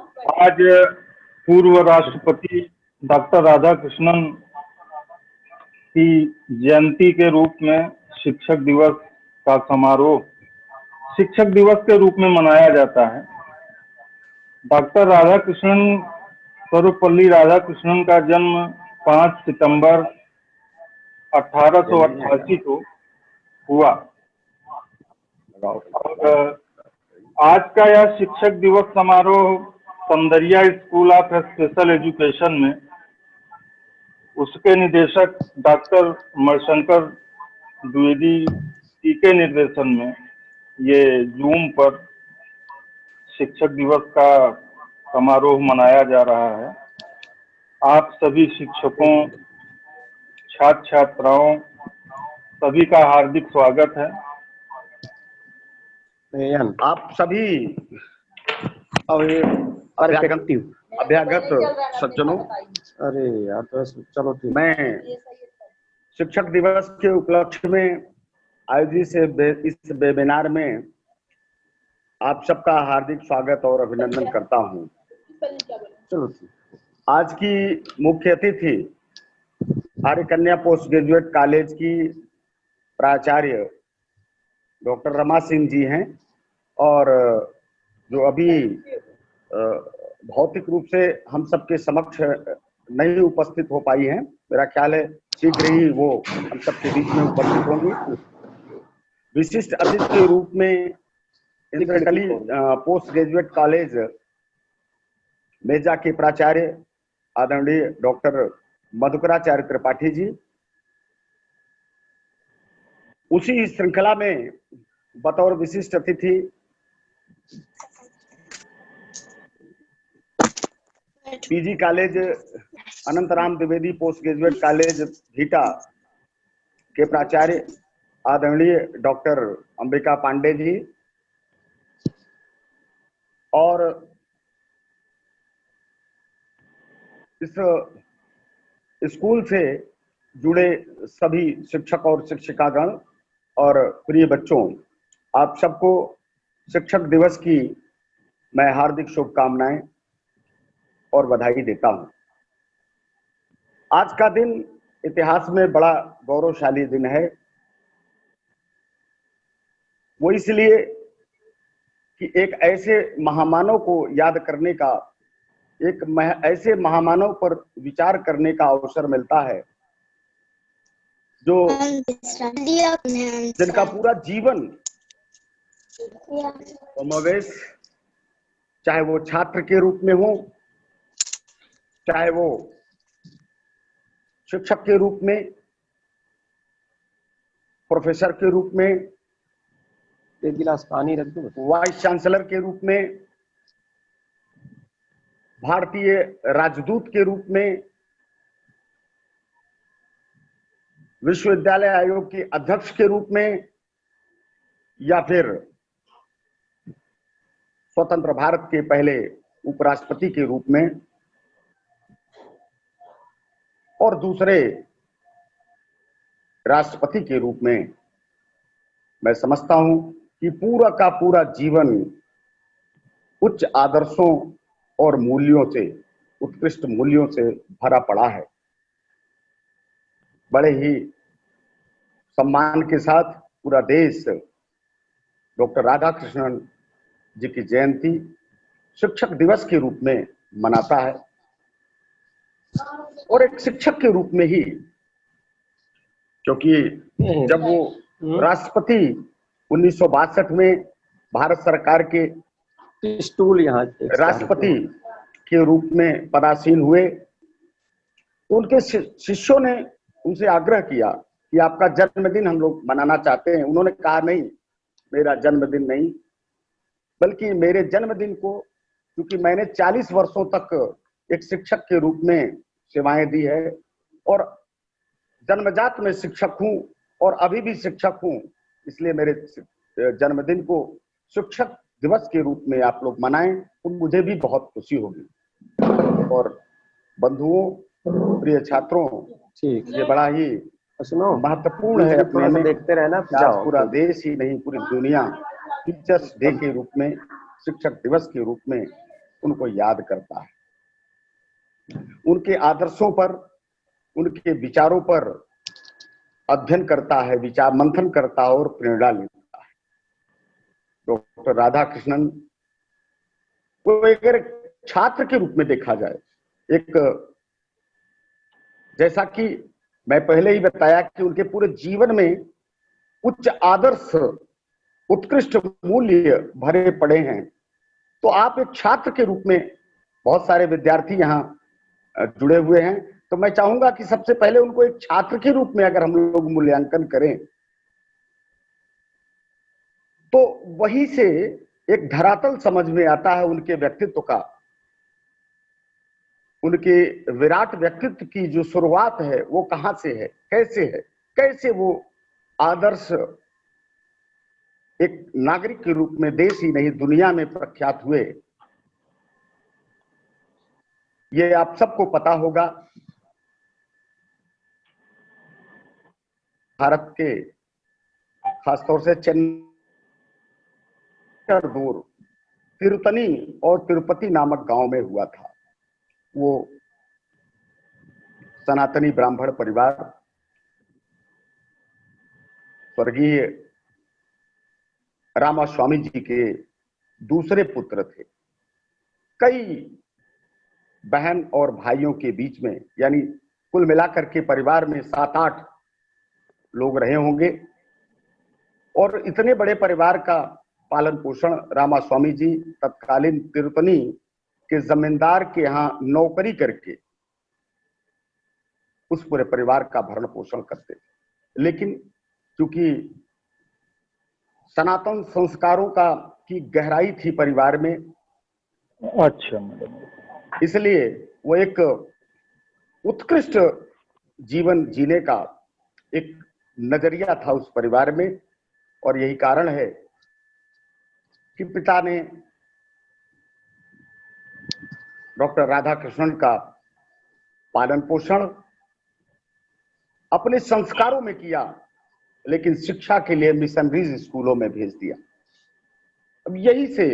आज पूर्व राष्ट्रपति डॉक्टर राधाकृष्णन की जयंती के रूप में शिक्षक दिवस का समारोह शिक्षक दिवस के रूप में मनाया जाता है। डॉक्टर राधाकृष्णन सर्वपल्ली राधाकृष्णन का जन्म 5 सितंबर 1888 को हुआ और आज का यह शिक्षक दिवस समारोह पंदरिया स्कूल ऑफ स्पेशल एजुकेशन में उसके निदेशक डॉक्टर मणिशंकर द्विवेदी जी के निर्देशन में ये जूम पर शिक्षक दिवस का समारोह मनाया जा रहा है। आप सभी शिक्षकों, छात्र छात्राओं सभी का हार्दिक स्वागत है। आप सभी अभ्यागत सज्जनों, अरे यार तो चलो ठीक। मैं शिक्षक दिवस के उपलक्ष्य में आयोजित इस वेबिनार में आप सबका हार्दिक स्वागत और अभिनंदन करता हूं। चलो ठीक। आज की मुख्य अतिथि आर्य कन्या पोस्ट ग्रेजुएट कॉलेज की प्राचार्य डॉक्टर रमा सिंह जी हैं और जो अभी भौतिक रूप से हम सबके समक्ष नहीं उपस्थित हो पाई हैं। मेरा ख्याल है शीघ्र ही वो हम सबके बीच में उपस्थित होंगी। विशिष्ट अतिथि के रूप में इंद्रकली पोस्ट ग्रेजुएट कॉलेज मेजा के प्राचार्य आदरणीय डॉक्टर मधुकराचार्य त्रिपाठी जी, उसी श्रृंखला में बतौर विशिष्ट अतिथि PG college Anantram Dwivedi post graduate college Bhita के प्राचार्य आदरणीय डॉक्टर अंबिका पांडे जी और इस स्कूल से जुड़े सभी शिक्षक और शिक्षिकागण और प्रिय बच्चों, आप सबको शिक्षक दिवस की मैं हार्दिक शुभकामनाएं और बधाई देता हूं। आज का दिन इतिहास में बड़ा गौरवशाली दिन है। वो इसलिए कि एक ऐसे महामानव को याद करने का, ऐसे महामानव पर विचार करने का अवसर मिलता है जो जिनका पूरा जीवन समावेश, चाहे वो छात्र के रूप में हो, चाहे वो शिक्षक के रूप में, प्रोफेसर के रूप में, एक गिलास पानी रख दो, वाइस चांसलर के रूप में, भारतीय राजदूत के रूप में, विश्वविद्यालय आयोग के अध्यक्ष के रूप में, या फिर स्वतंत्र भारत के पहले उपराष्ट्रपति के रूप में और दूसरे राष्ट्रपति के रूप में, मैं समझता हूं कि पूरा का पूरा जीवन उच्च आदर्शों और मूल्यों से, उत्कृष्ट मूल्यों से भरा पड़ा है। बड़े ही सम्मान के साथ पूरा देश डॉक्टर राधाकृष्णन जी की जयंती शिक्षक दिवस के रूप में मनाता है और एक शिक्षक के रूप में ही, क्योंकि जब वो राष्ट्रपति 1962 में भारत सरकार के स्टूल यहाँ राष्ट्रपति के रूप में पदासीन हुए, तो उनके शिष्यों ने उनसे आग्रह किया कि आपका जन्मदिन हम लोग मनाना चाहते हैं। उन्होंने कहा नहीं, मेरा जन्मदिन नहीं, बल्कि मेरे जन्मदिन को, क्योंकि मैंने 40 वर्षों तक एक शिक्षक के रूप में सेवाएं दी है और जन्मजात में शिक्षक हूं और अभी भी शिक्षक हूं, इसलिए मेरे जन्मदिन को शिक्षक दिवस के रूप में आप लोग मनाएं तो मुझे भी बहुत खुशी होगी। और बंधुओं, प्रिय छात्रों, ठीक, ये बड़ा ही सुनो महत्वपूर्ण है अपने में। देखते रहना, पूरा देश ही नहीं, पूरी दुनिया टीचर्स डे के रूप में, शिक्षक दिवस के रूप में उनको याद करता है, उनके आदर्शों पर, उनके विचारों पर अध्ययन करता है, विचार मंथन करता है और प्रेरणा लेता है। डॉक्टर राधाकृष्णन को अगर छात्र के रूप में देखा जाए, एक, जैसा कि मैं पहले ही बताया कि उनके पूरे जीवन में उच्च आदर्श, उत्कृष्ट मूल्य भरे पड़े हैं, तो आप एक छात्र के रूप में, बहुत सारे विद्यार्थी यहाँ जुड़े हुए हैं, तो मैं चाहूंगा कि सबसे पहले उनको एक छात्र के रूप में अगर हम लोग मूल्यांकन करें तो वहीं से एक धरातल समझ में आता है उनके व्यक्तित्व का। उनके विराट व्यक्तित्व की जो शुरुआत है वो कहां से है, कैसे वो आदर्श एक नागरिक के रूप में देश ही नहीं दुनिया में प्रख्यात हुए, ये आप सबको पता होगा। भारत के खासतौर से चेन्नई दूर तिरुतनी और तिरुपति नामक गांव में हुआ था। वो सनातनी ब्राह्मण परिवार, स्वर्गीय रामास्वामी जी के दूसरे पुत्र थे। कई बहन और भाइयों के बीच में, यानी कुल मिलाकर के परिवार में 7-8 लोग रहे होंगे, और इतने बड़े परिवार का पालन पोषण रामास्वामी जी तत्कालीन तिरुपति के जमींदार के यहां नौकरी करके उस पूरे परिवार का भरण पोषण करते थे। लेकिन क्योंकि सनातन संस्कारों की गहराई थी परिवार में, अच्छा मैडम, इसलिए वो एक उत्कृष्ट जीवन जीने का एक नजरिया था उस परिवार में। और यही कारण है कि पिता ने डॉक्टर राधाकृष्णन का पालन पोषण अपने संस्कारों में किया, लेकिन शिक्षा के लिए मिशनरीज स्कूलों में भेज दिया। अब यही से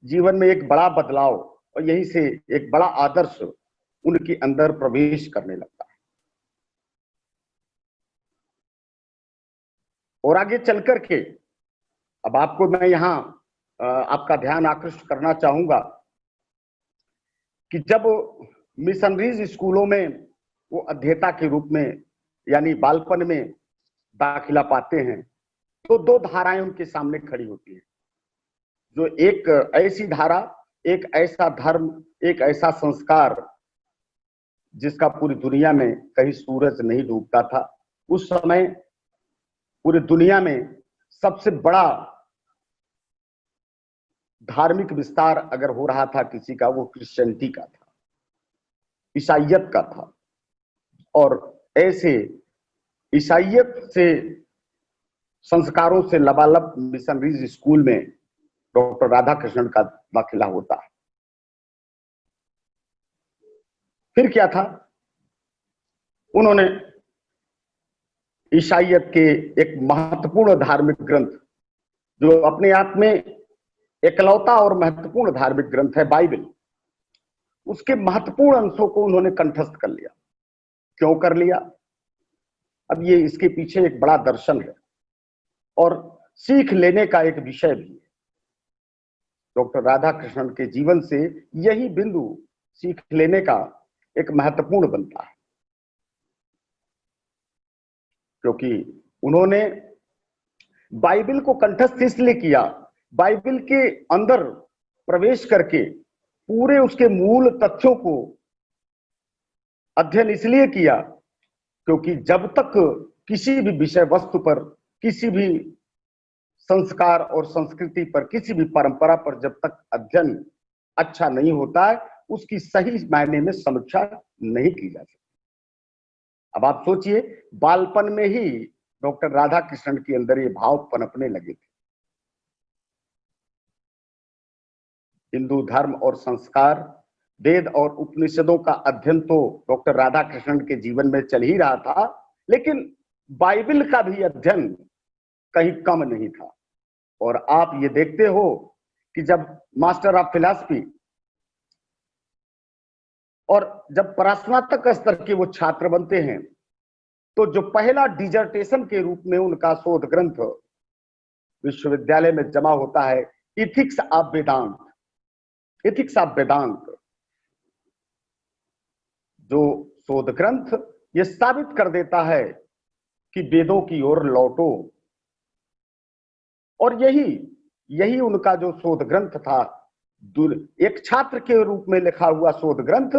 जीवन में एक बड़ा बदलाव और यही से एक बड़ा आदर्श उनके अंदर प्रवेश करने लगता है। और आगे चल करके अब आपको मैं यहां आपका ध्यान आकृष्ट करना चाहूंगा कि जब मिशनरीज स्कूलों में वो अध्येता के रूप में यानी बालपन में दाखिला पाते हैं, तो 2 धाराएं उनके सामने खड़ी होती हैं। जो एक ऐसी धारा, एक ऐसा धर्म, एक ऐसा संस्कार जिसका पूरी दुनिया में कहीं सूरज नहीं डूबता था। उस समय पूरी दुनिया में सबसे बड़ा धार्मिक विस्तार अगर हो रहा था किसी का, वो क्रिश्चियनिटी का था, ईसाइयत का था। और ऐसे ईसाइयत से संस्कारों से लबालब मिशनरीज स्कूल में डॉक्टर राधाकृष्णन का दाखिला होता है। फिर क्या था, उन्होंने ईसाइयत के एक महत्वपूर्ण धार्मिक ग्रंथ, जो अपने आप में एकलौता और महत्वपूर्ण धार्मिक ग्रंथ है बाइबल, उसके महत्वपूर्ण अंशों को उन्होंने कंठस्थ कर लिया। क्यों कर लिया? अब ये इसके पीछे एक बड़ा दर्शन है और सीख लेने का एक विषय भी है। डॉक्टर राधाकृष्णन के जीवन से यही बिंदु सीख लेने का एक महत्वपूर्ण बनता है, क्योंकि उन्होंने बाइबल को कंठस्थ इसलिए किया, बाइबल के अंदर प्रवेश करके पूरे उसके मूल तथ्यों को अध्ययन इसलिए किया क्योंकि जब तक किसी भी विषय वस्तु पर, किसी भी संस्कार और संस्कृति पर, किसी भी परंपरा पर जब तक अध्ययन अच्छा नहीं होता है, उसकी सही मायने में समीक्षा नहीं की जा सकती। अब आप सोचिए, बालपन में ही डॉक्टर राधाकृष्णन के अंदर ये भाव पनपने लगे थे। हिंदू धर्म और संस्कार, वेद और उपनिषदों का अध्ययन तो डॉक्टर राधाकृष्णन के जीवन में चल ही रहा था, लेकिन बाइबल का भी अध्ययन कहीं कम नहीं था। और आप ये देखते हो कि जब मास्टर ऑफ फिलॉसफी और जब परास्नातक स्तर के वो छात्र बनते हैं तो जो पहला डिजर्टेशन के रूप में उनका शोध ग्रंथ विश्वविद्यालय में जमा होता है, ethics of Vedanta. Ethics of Vedanta जो शोध ग्रंथ ये साबित कर देता है कि वेदों की ओर लौटो। और यही उनका जो शोध ग्रंथ था, एक छात्र के रूप में लिखा हुआ शोध ग्रंथ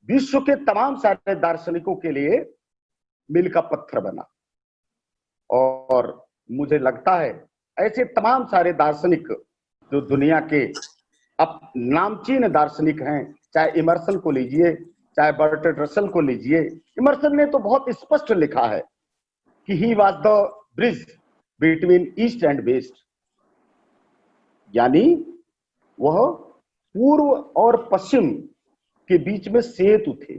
विश्व के तमाम सारे दार्शनिकों के लिए मील का पत्थर बना। और मुझे लगता है ऐसे तमाम सारे दार्शनिक जो दुनिया के अब नामचीन दार्शनिक हैं, चाहे इमर्सन को लीजिए, चाहे बर्ट्रैंड रसल को लीजिए। इमर्सन ने तो बहुत स्पष्ट लिखा है कि he was the bridge between east and west, यानी वह पूर्व और पश्चिम के बीच में सेतु थे,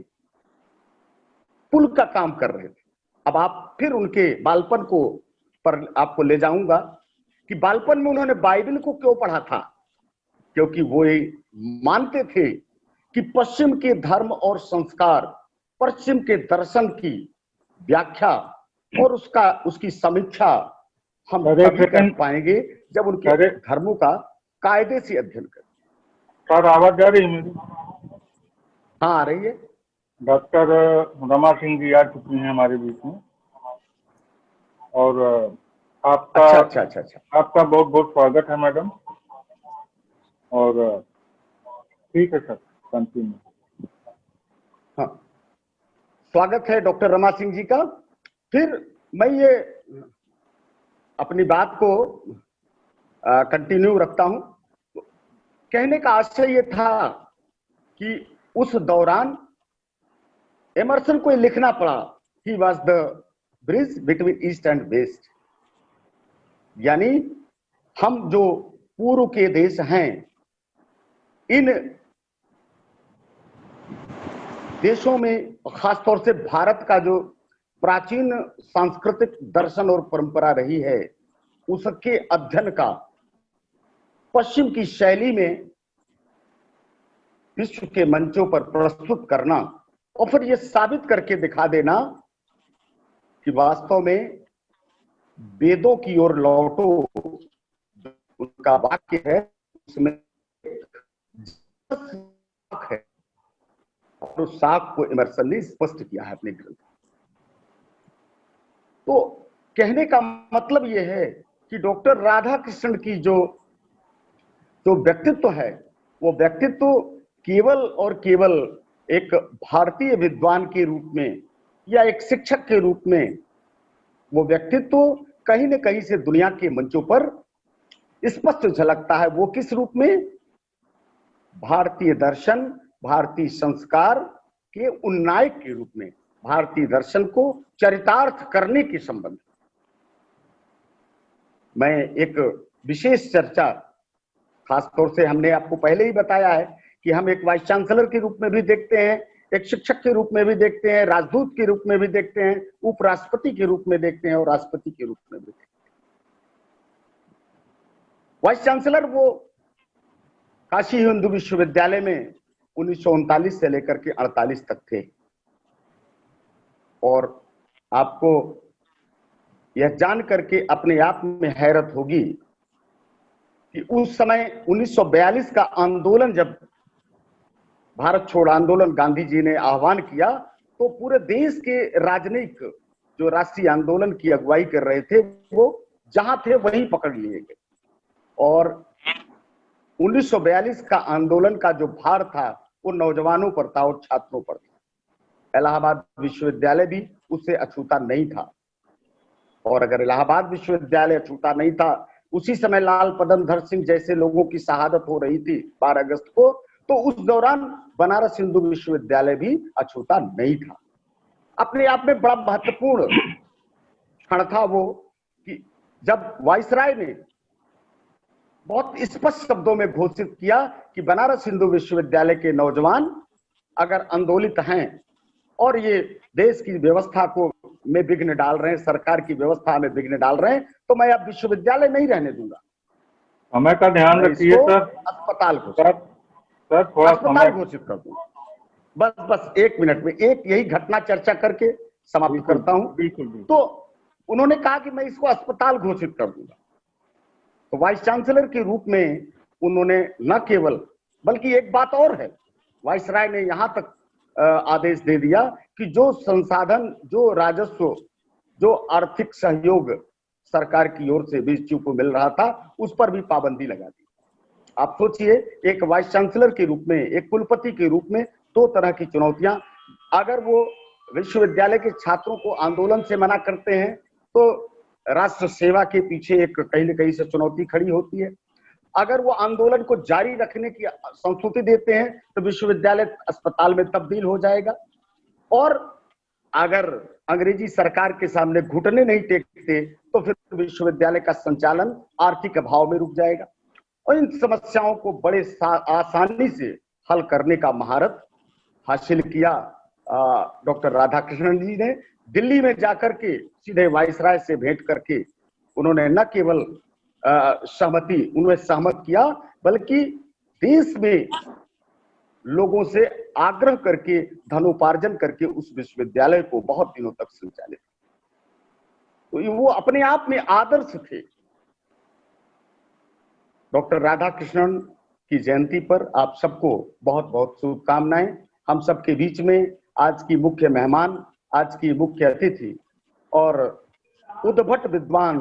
पुल का काम कर रहे थे। अब आप फिर उनके बालपन को पर आपको ले जाऊंगा कि बालपन में उन्होंने बाइबल को क्यों पढ़ा था, क्योंकि वो ये मानते थे कि पश्चिम के धर्म और संस्कार, पश्चिम के दर्शन की व्याख्या और उसकी समीक्षा हम तभी कर पाएंगे जब उनके धर्मों का कायदे से अध्ययन करें। सर आवाज जा रही है मेरी? हाँ, आ रही है। डॉक्टर रमा सिंह जी आ चुकी हैं हमारे बीच में, और आपका आपका बहुत बहुत स्वागत है मैडम। और ठीक है सर, कंटिन्यू। हाँ, स्वागत है डॉक्टर रमा सिंह जी का। फिर मैं ये अपनी बात को कंटिन्यू रखता हूं। कहने का आशय ये था कि उस दौरान एमर्सन को लिखना पड़ा, he was the bridge between east and west, यानी हम जो पूर्व के देश हैं, इन देशों में खासतौर से भारत का जो प्राचीन सांस्कृतिक दर्शन और परंपरा रही है, उसके अध्ययन का पश्चिम की शैली में विश्व के मंचों पर प्रस्तुत करना और फिर यह साबित करके दिखा देना कि वास्तव में वेदों की ओर लौटो, उनका वाक्य है, उसमें है और उस साख को इमर्सन ने स्पष्ट किया है अपने ग्रंथ। तो कहने का मतलब यह है कि डॉक्टर राधा कृष्णन की जो व्यक्तित्व है, वो व्यक्तित्व केवल और केवल एक भारतीय विद्वान के रूप में या एक शिक्षक के रूप में, वो व्यक्तित्व कहीं न कहीं से दुनिया के मंचों पर स्पष्ट झलकता है। वो किस रूप में? भारतीय दर्शन, भारतीय संस्कार के उन्नायक के रूप में, भारतीय दर्शन को चरितार्थ करने के संबंध। मैं एक विशेष चर्चा, खासतौर से हमने आपको पहले ही बताया है कि हम एक वाइस चांसलर के रूप में भी देखते हैं, एक शिक्षक के रूप में भी देखते हैं, राजदूत के रूप में भी देखते हैं, उपराष्ट्रपति के रूप में देखते हैं और राष्ट्रपति के रूप में भी देखते हैं। वाइस चांसलर वो काशी हिंदू विश्वविद्यालय में 1939 से लेकर के 48 तक थे। और आपको यह जान करके अपने आप में हैरत होगी कि उस समय 1942 का आंदोलन, जब भारत छोड़ आंदोलन गांधी जी ने आह्वान किया, तो पूरे देश के राजनयिक जो राष्ट्रीय आंदोलन की अगुवाई कर रहे थे, वो जहां थे वहीं पकड़ लिए गए। और 1942 का आंदोलन का जो भार था वो नौजवानों पर था और छात्रों पर था। इलाहाबाद विश्वविद्यालय भी उससे अछूता नहीं था। और अगर इलाहाबाद विश्वविद्यालय अछूता नहीं था, उसी समय लाल पदमधर सिंह जैसे लोगों की शहादत हो रही थी 12 अगस्त को, तो उस दौरान बनारस हिंदू विश्वविद्यालय भी अछूता नहीं था। अपने आप में बड़ा महत्वपूर्ण क्षण था वो कि जब वाइसराय ने बहुत स्पष्ट शब्दों में घोषित किया कि बनारस हिंदू विश्वविद्यालय के नौजवान अगर आंदोलित हैं और ये देश की व्यवस्था को में विघ्न डाल रहे हैं, सरकार की व्यवस्था में विघ्न डाल रहे हैं, तो मैं अब विश्वविद्यालय नहीं रहने दूंगा। समय का ध्यान रखिए सर। अस्पताल सर थोड़ा अस्पताल घोषित कर दूंगा। बस 1 मिनट में एक यही घटना चर्चा करके समाप्त करता हूं। बिल्कुल। तो उन्होंने कहा कि मैं इसको अस्पताल घोषित कर दूंगा। तो वाइस चांसलर के रूप में उन्होंने न केवल, बल्कि एक बात और है, वाइसराय ने यहां तक आदेश दे दिया कि जो संसाधन, जो राजस्व, जो आर्थिक सहयोग सरकार की ओर से बीएचयू को मिल रहा था, उस पर भी पाबंदी लगा दी। आप सोचिए, एक वाइस चांसलर के रूप में, एक कुलपति के रूप में 2 तरह की चुनौतियां। अगर वो विश्वविद्यालय के छात्रों को आंदोलन से मना करते हैं तो राष्ट्र सेवा के पीछे एक कहीं न कहीं से चुनौती खड़ी होती है। अगर वो आंदोलन को जारी रखने की संस्तुति देते हैं तो विश्वविद्यालय अस्पताल में तब्दील हो जाएगा। और अगर अंग्रेजी सरकार के सामने घुटने नहीं टेकते तो फिर विश्वविद्यालय का संचालन आर्थिक अभाव में रुक जाएगा। और इन समस्याओं को बड़े आसानी से हल करने का महारत हासिल किया डॉक्टर राधाकृष्णन जी ने। दिल्ली में जाकर के सीधे वाइसराय से भेंट करके उन्होंने न केवल उन्हें सहमत किया, बल्कि देश में लोगों से आग्रह करके धनोपार्जन करके उस विश्वविद्यालय को बहुत दिनों तक संचालित। तो वो अपने आप में आदर्श थे। डॉक्टर राधाकृष्णन की जयंती पर आप सबको बहुत बहुत शुभकामनाएं। हम सबके बीच में आज की मुख्य मेहमान, आज की मुख्य अतिथि और उद्भट विद्वान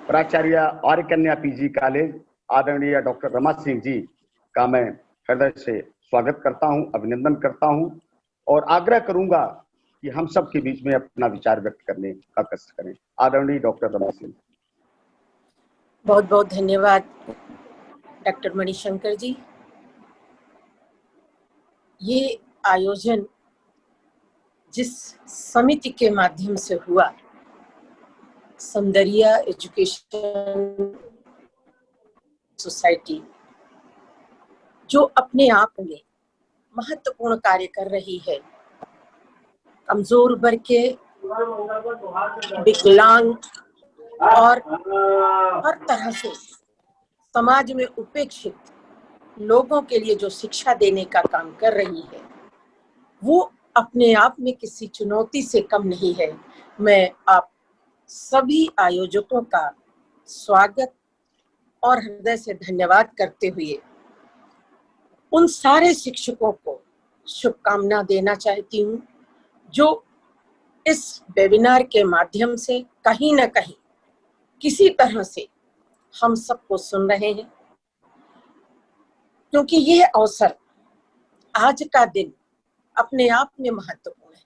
प्राचार्य आर्य कन्या पीजी कॉलेज आदरणीय डॉक्टर रमा सिंह जी का मैं हृदय से स्वागत करता हूं, अभिनंदन करता हूं और आग्रह करूंगा कि हम सब के बीच में अपना विचार व्यक्त करने का कष्ट करें। आदरणीय डॉक्टर रमा सिंह। बहुत बहुत धन्यवाद डॉक्टर मणिशंकर जी। ये आयोजन जिस समिति के माध्यम से हुआ, सौंदर्या एजुकेशन सोसाइटी, जो अपने आप में महत्वपूर्ण कार्य कर रही है, कमजोर वर्ग के, विकलांग और हर तरह से समाज में उपेक्षित लोगों के लिए जो शिक्षा देने का काम कर रही है, वो अपने आप में किसी चुनौती से कम नहीं है। मैं आप सभी आयोजकों का स्वागत और हृदय से धन्यवाद करते हुए उन सारे शिक्षकों को शुभकामना देना चाहती हूँ जो इस वेबिनार के माध्यम से कहीं ना कहीं किसी तरह से हम सबको सुन रहे हैं, क्योंकि यह अवसर, आज का दिन अपने आप में महत्वपूर्ण है।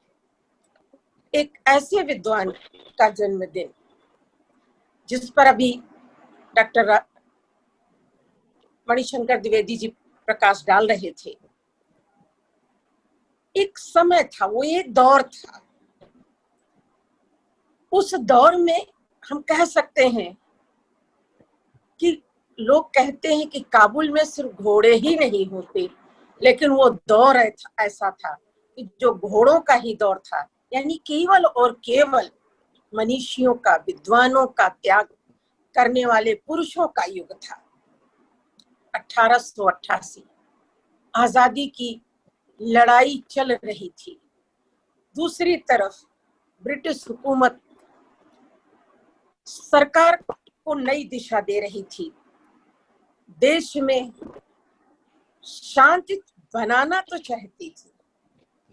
एक ऐसे विद्वान का जन्मदिन जिस पर अभी डॉक्टर मणिशंकर द्विवेदी जी प्रकाश डाल रहे थे। एक समय था, वो एक दौर था। उस दौर में हम कह सकते हैं कि लोग कहते हैं कि काबुल में सिर्फ घोड़े ही नहीं होते, लेकिन वो दौर ऐसा था कि जो घोड़ों का ही दौर था, यानी केवल और केवल मनीषियों का, विद्वानों का त्याग करने वाले पुरुषों का युग था। 1888 आजादी की लड़ाई चल रही थी। दूसरी तरफ ब्रिटिश हुकूमत सरकार को नई दिशा दे रही थी, देश में शांति बनाना तो चाहती थी,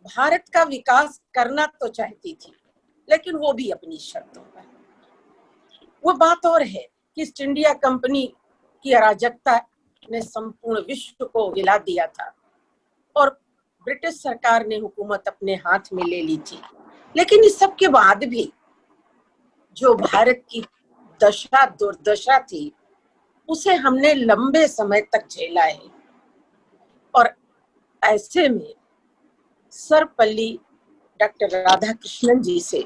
भारत का विकास करना तो चाहती थी, लेकिन वो भी अपनी शर्तों पर। वो बात और है कि ईस्ट इंडिया कंपनी की अराजकता ने संपूर्ण विश्व को हिला दिया था और ब्रिटिश सरकार ने हुकूमत अपने हाथ में ले ली थी। लेकिन इस सब के बाद भी जो भारत की दशा, दुर्दशा थी, उसे हमने लंबे समय तक झेला है। और ऐसे में सर्वपल्ली डॉक्टर राधाकृष्णन जी से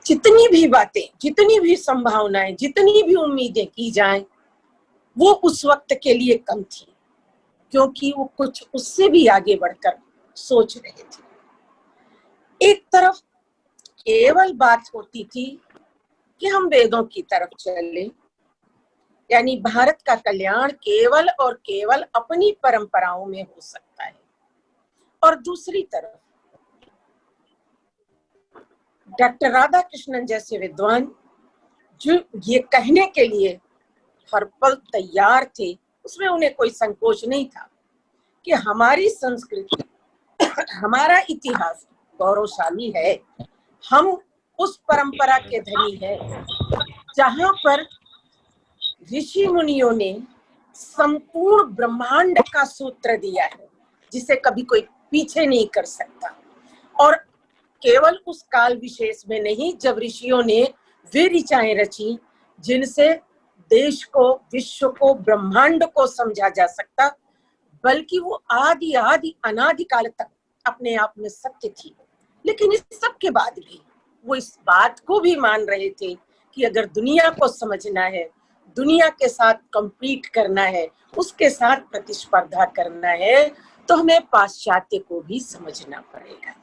जितनी भी बातें, जितनी भी संभावनाएं, जितनी भी उम्मीदें की जाएं, वो उस वक्त के लिए कम थी, क्योंकि वो कुछ उससे भी आगे बढ़कर सोच रहे थे। एक तरफ केवल बात होती थी कि हम वेदों की तरफ चलें, यानी भारत का कल्याण केवल और केवल अपनी परंपराओं में हो सकता है। और दूसरी तरफ डॉक्टर राधा कृष्णन जैसे विद्वान जो ये कहने के लिए हर पल तैयार थे, उसमें उन्हें कोई संकोच नहीं था कि हमारी संस्कृति, हमारा इतिहास गौरवशाली है, हम उस परंपरा के धनी हैं जहां पर ऋषि मुनियों ने संपूर्ण ब्रह्मांड का सूत्र दिया है जिसे कभी कोई पीछे नहीं कर सकता। और केवल उस काल विशेष में नहीं जब ऋषियों ने वे ऋचाएं रची जिनसे देश को, विश्व को, ब्रह्मांड को समझा जा सकता, बल्कि वो आदि आदि अनादिकाल तक अपने आप में सत्य थी। लेकिन इस सब के बाद भी वो इस बात को भी मान रहे थे कि अगर दुनिया को समझना है, दुनिया के साथ कम्पीट करना है, उसके साथ प्रतिस्पर्धा करना है, तो हमें पाश्चात्य को भी समझना पड़ेगा।